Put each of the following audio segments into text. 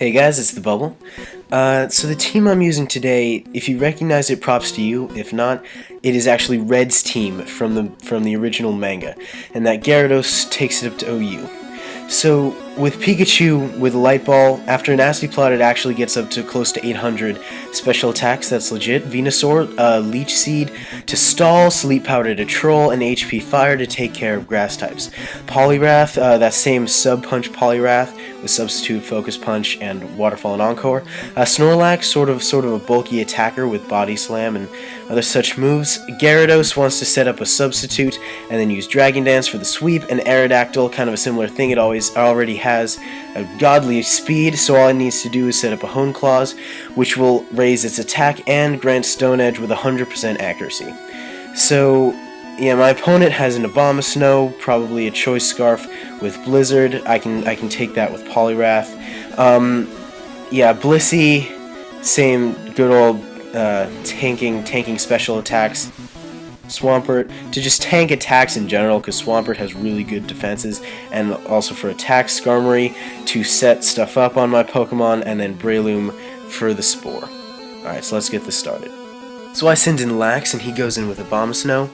Hey guys, it's the Bubble. So the team I'm using today, if you recognize it, props to you. If not, it is actually Red's team from the original manga, and that Gyarados takes it up to OU. So with Pikachu with Light Ball, after a nasty plot, it actually gets up to close to 800 special attacks. That's legit. Venusaur, Leech Seed to Stall, Sleep Powder to Troll, and HP Fire to take care of Grass types. Poliwrath, that same Sub Punch Poliwrath with Substitute, Focus Punch, and Waterfall and Encore. Snorlax, sort of a bulky attacker with Body Slam and other such moves. Gyarados wants to set up a Substitute and then use Dragon Dance for the sweep, and Aerodactyl, kind of a similar thing. It already has a godly speed, so all it needs to do is set up a Hone Claws, which will raise its attack and grant Stone Edge with 100% accuracy. So yeah, my opponent has an Abomasnow, probably a Choice Scarf with Blizzard. I can take that with Poliwrath. Yeah, Blissey, same good old tanking special attacks. Swampert to just tank attacks in general, because Swampert has really good defenses, and also for attacks. Skarmory to set stuff up on my Pokemon, and then Breloom for the Spore. Alright, so let's get this started. So I send in Lax, and he goes in with Abomasnow.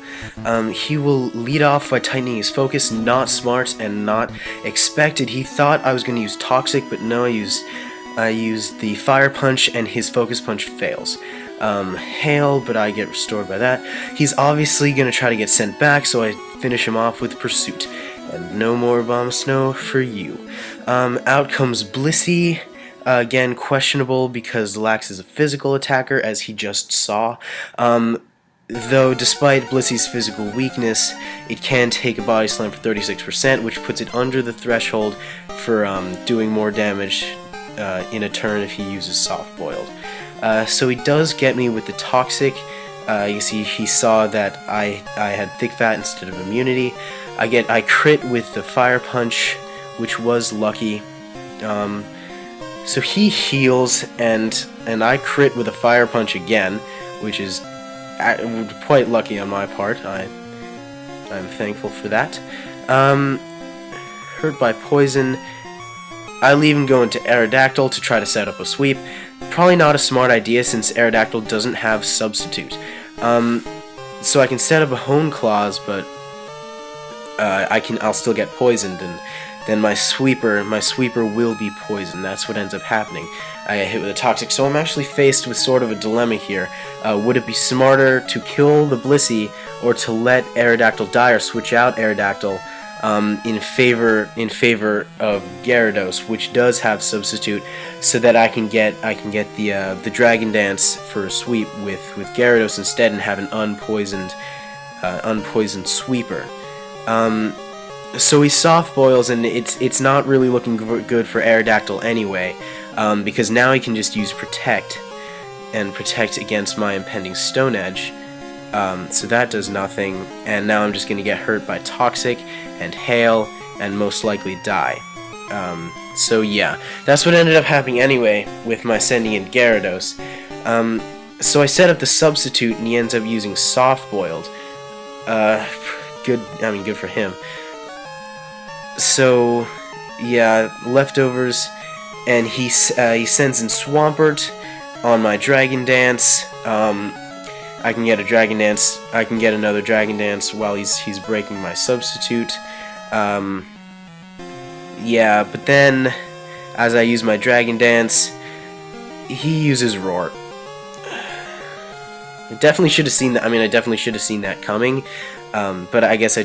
He will lead off by tightening his focus. Not smart and not expected. He thought I was going to use Toxic, but no, I used the Fire Punch, and his Focus Punch fails. Hail, but I get restored by that. He's obviously going to try to get sent back, so I finish him off with Pursuit. And no more Abomasnow for you. Out comes Blissey. Again, questionable because Lax is a physical attacker, as he just saw. Though, despite Blissey's physical weakness, it can take a Body Slam for 36%, which puts it under the threshold for doing more damage in a turn if he uses Soft Boiled. So he does get me with the Toxic. You see, he saw that I had Thick Fat instead of Immunity. I crit with the Fire Punch, which was lucky. So he heals, and I crit with a Fire Punch again, which is quite lucky on my part. I'm thankful for that. Hurt by Poison. I leave him go into Aerodactyl to try to set up a sweep. Probably not a smart idea, since Aerodactyl doesn't have Substitute. So I can set up a Hone Claws, but I'll still get poisoned, and then my sweeper will be poisoned. That's what ends up happening. I get hit with a Toxic, so I'm actually faced with sort of a dilemma here. Would it be smarter to kill the Blissey, or to let Aerodactyl die, or switch out Aerodactyl in favor of Gyarados, which does have Substitute, so that I can get the Dragon Dance for a sweep with Gyarados instead, and have an unpoisoned sweeper. So he soft boils, and it's not really looking good for Aerodactyl anyway, because now he can just use Protect and protect against my impending Stone Edge. So that does nothing, and now I'm just going to get hurt by Toxic and Hail, and most likely die. So yeah, that's what ended up happening anyway with my sending in Gyarados. So I set up the Substitute, and he ends up using Soft Boiled. Good for him. So yeah, leftovers, and he sends in Swampert on my Dragon Dance. I can get a Dragon Dance. I can get another Dragon Dance while he's breaking my Substitute. Yeah, but then as I use my Dragon Dance, he uses Roar. I definitely should have seen that. I definitely should have seen that coming. But I guess I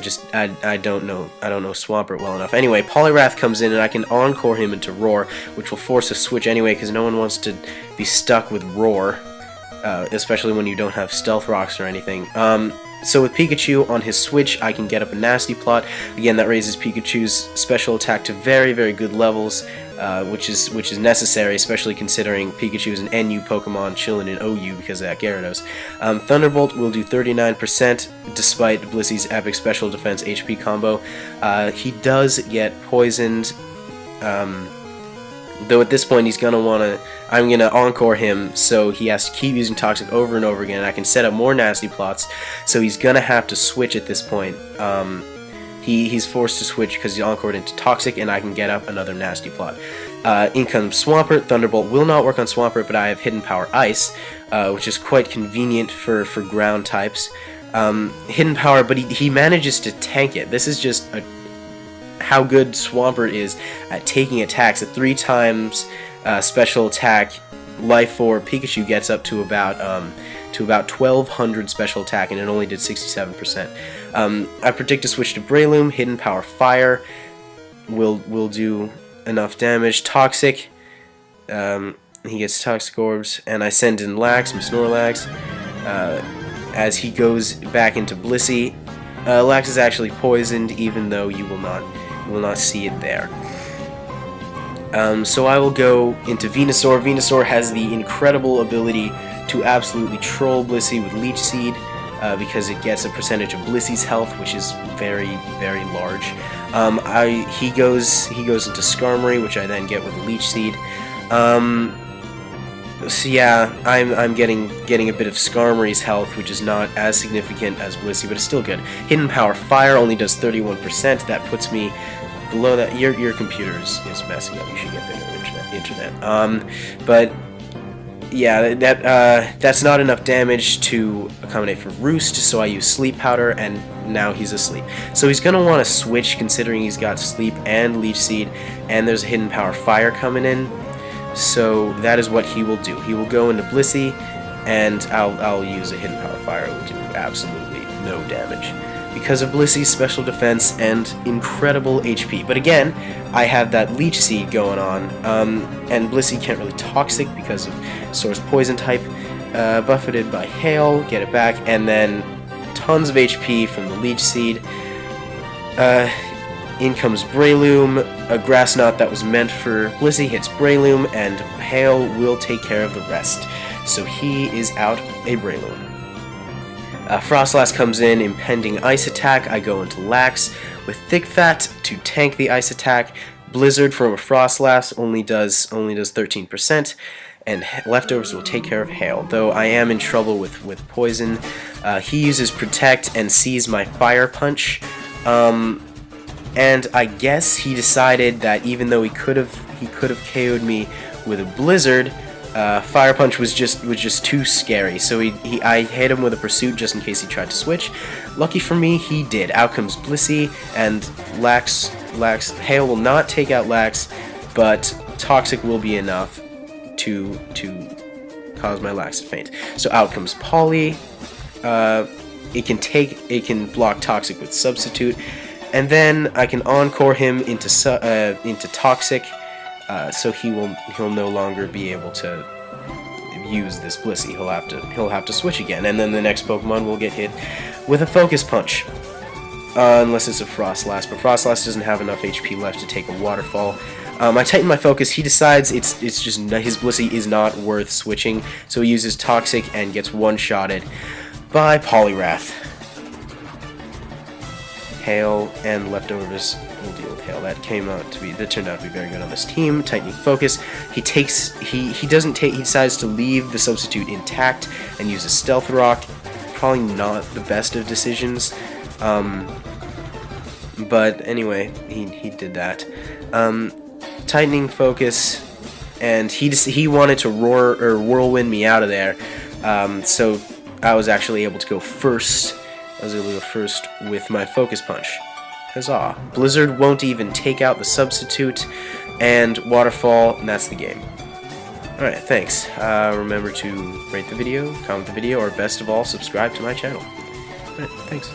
don't know Swampert well enough. Anyway, Poliwrath comes in, and I can Encore him into Roar, which will force a switch anyway, because no one wants to be stuck with Roar. Especially when you don't have Stealth Rocks or anything. So with Pikachu on his switch, I can get up a Nasty Plot. Again, that raises Pikachu's special attack to very, very good levels, which is necessary, especially considering Pikachu is an NU Pokemon chilling in OU because of that Gyarados. Thunderbolt will do 39%, despite Blissey's epic special defense HP combo. He does get poisoned. Though at this point I'm gonna Encore him, so he has to keep using Toxic over and over again, and I can set up more Nasty Plots, so he's gonna have to switch at this point. He's forced to switch because he's encored into Toxic, and I can get up another nasty plot. In comes Swampert. Thunderbolt will not work on Swampert, but I have Hidden Power Ice, which is quite convenient for ground types. Hidden Power, but he manages to tank it. This is just how good Swampert is at taking attacks. A 3 times special attack Life 4 Pikachu gets up to about 1200 special attack, and it only did 67%. I predict a switch to Breloom. Hidden Power Fire will do enough damage. Toxic, he gets Toxic Orbs, and I send in Lax, Snorlax. As he goes back into Blissey, Lax is actually poisoned, even though you will not see it there. So I will go into Venusaur. Venusaur has the incredible ability to absolutely troll Blissey with Leech Seed, because it gets a percentage of Blissey's health, which is very, very large. He goes into Skarmory, which I then get with Leech Seed. So yeah, I'm getting a bit of Skarmory's health, which is not as significant as Blissey, but it's still good. Hidden Power Fire only does 31%. That puts me below that. Your computer is messing up. You should get better internet. But yeah, that's not enough damage to accommodate for Roost, so I use Sleep Powder, and now he's asleep. So he's gonna want to switch, considering he's got Sleep and Leech Seed, and there's a Hidden Power Fire coming in. So that is what he will do. He will go into Blissey, and I'll use a Hidden Power Fire. It will do absolutely no damage because of Blissey's special defense and incredible HP. But again, I have that Leech Seed going on, and Blissey can't really Toxic because of Source Poison type. Buffeted by Hail, get it back, and then tons of HP from the Leech Seed. In comes Breloom. A Grass Knot that was meant for Blissey hits Breloom, and Hail will take care of the rest. So he is out a Breloom. Frostlass comes in, impending Ice Attack. I go into Lax with Thick Fat to tank the Ice Attack. Blizzard from a Frostlass only does 13%, and Leftovers will take care of Hail. Though I am in trouble with Poison. He uses Protect and sees my Fire Punch. And I guess he decided that even though he could have KO'd me with a Blizzard, Fire Punch was just too scary. So I hit him with a Pursuit just in case he tried to switch. Lucky for me, he did. Out comes Blissey, and Lax. Hail will not take out Lax, but Toxic will be enough to cause my Lax to faint. So out comes Polly. It can block Toxic with Substitute. And then I can Encore him into Toxic, so he'll no longer be able to use this Blissey. He'll have to switch again, and then the next Pokemon will get hit with a Focus Punch, unless it's a Frostlass. But Frostlass doesn't have enough HP left to take a Waterfall. I tighten my focus. He decides it's just his Blissey is not worth switching, so he uses Toxic and gets one-shotted by Poliwrath. Hail and Leftovers will deal with Hail. That turned out to be very good on this team. Tightening focus. He decides to leave the Substitute intact and use a Stealth Rock. Probably not the best of decisions. But anyway, he did that. Tightening focus, and he wanted to whirlwind me out of there. So I was actually able to go first. I was able to go first with my Focus Punch. Huzzah. Blizzard won't even take out the Substitute, and Waterfall, and that's the game. Alright, thanks. Remember to rate the video, comment the video, or best of all, subscribe to my channel. Alright, thanks.